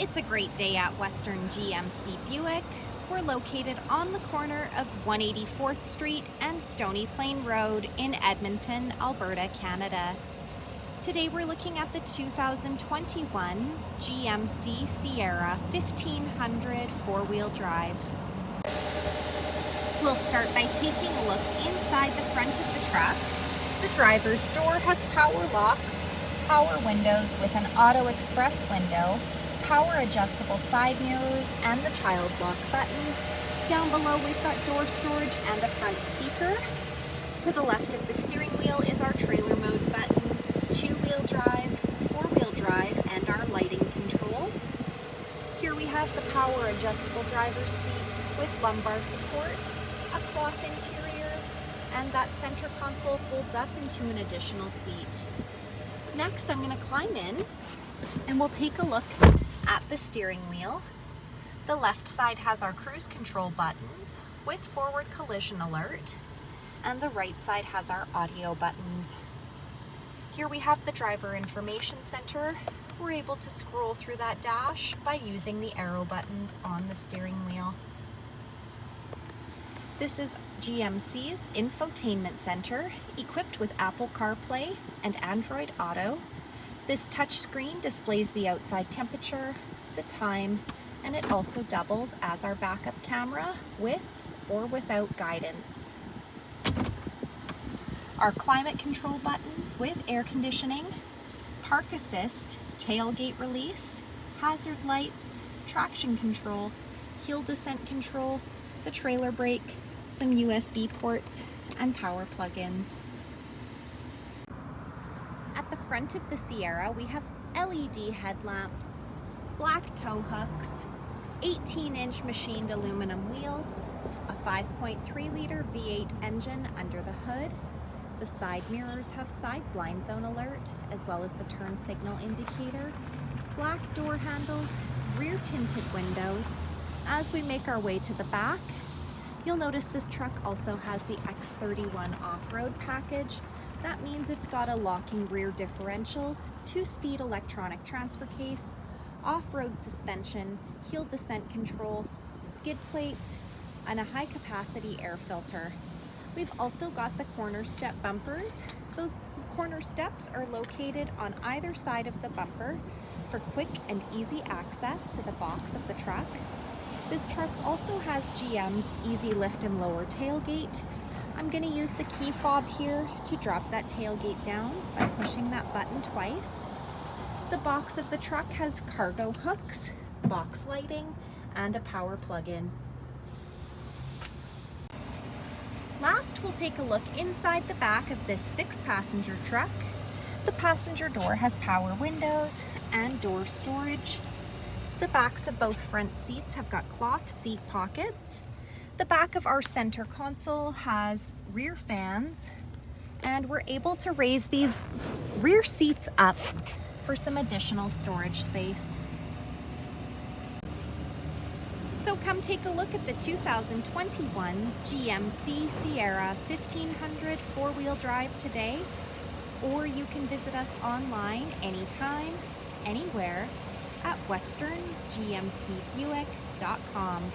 It's a great day at Western GMC Buick. We're located on the corner of 184th Street and Stony Plain Road in Edmonton, Alberta, Canada. Today we're looking at the 2021 GMC Sierra 1500 four-wheel drive. We'll start by taking a look inside the front of the truck. The driver's door has power locks, power windows with an auto express window, power adjustable side mirrors, and the child lock button. Down below we've got door storage and a front speaker. To the left of the steering wheel is our trailer mode button, two-wheel drive, four-wheel drive, and our lighting controls. Here we have the power adjustable driver's seat with lumbar support, a cloth interior, and that center console folds up into an additional seat. Next, I'm going to climb in and we'll take a look at the steering wheel. The left side has our cruise control buttons with forward collision alert, and the right side has our audio buttons. Here we have the driver information center. We're able to scroll through that dash by using the arrow buttons on the steering wheel. This is GMC's Infotainment Center, equipped with Apple CarPlay and Android Auto. This touchscreen displays the outside temperature, the time, and it also doubles as our backup camera with or without guidance. Our climate control buttons with air conditioning, park assist, tailgate release, hazard lights, traction control, hill descent control, the trailer brake, some USB ports, and power plug-ins. At the front of the Sierra, we have LED headlamps, black tow hooks, 18-inch machined aluminum wheels, a 5.3-liter V8 engine under the hood. The side mirrors have side blind zone alert, as well as the turn signal indicator, black door handles, rear tinted windows. As we make our way to the back, you'll notice this truck also has the X31 off-road package. That means it's got a locking rear differential, 2-speed electronic transfer case, off-road suspension, hill descent control, skid plates, and a high-capacity air filter. We've also got the corner step bumpers. Those corner steps are located on either side of the bumper for quick and easy access to the box of the truck. This truck also has GM's easy lift and lower tailgate. I'm going to use the key fob here to drop that tailgate down by pushing that button twice. The box of the truck has cargo hooks, box lighting, and a power plug-in. Last, we'll take a look inside the back of this 6-passenger truck. The passenger door has power windows and door storage. The backs of both front seats have got cloth seat pockets. The back of our center console has rear fans, and we're able to raise these rear seats up for some additional storage space. So come take a look at the 2021 GMC Sierra 1500 four-wheel drive today, or you can visit us online anytime, anywhere at westerngmcbuick.com.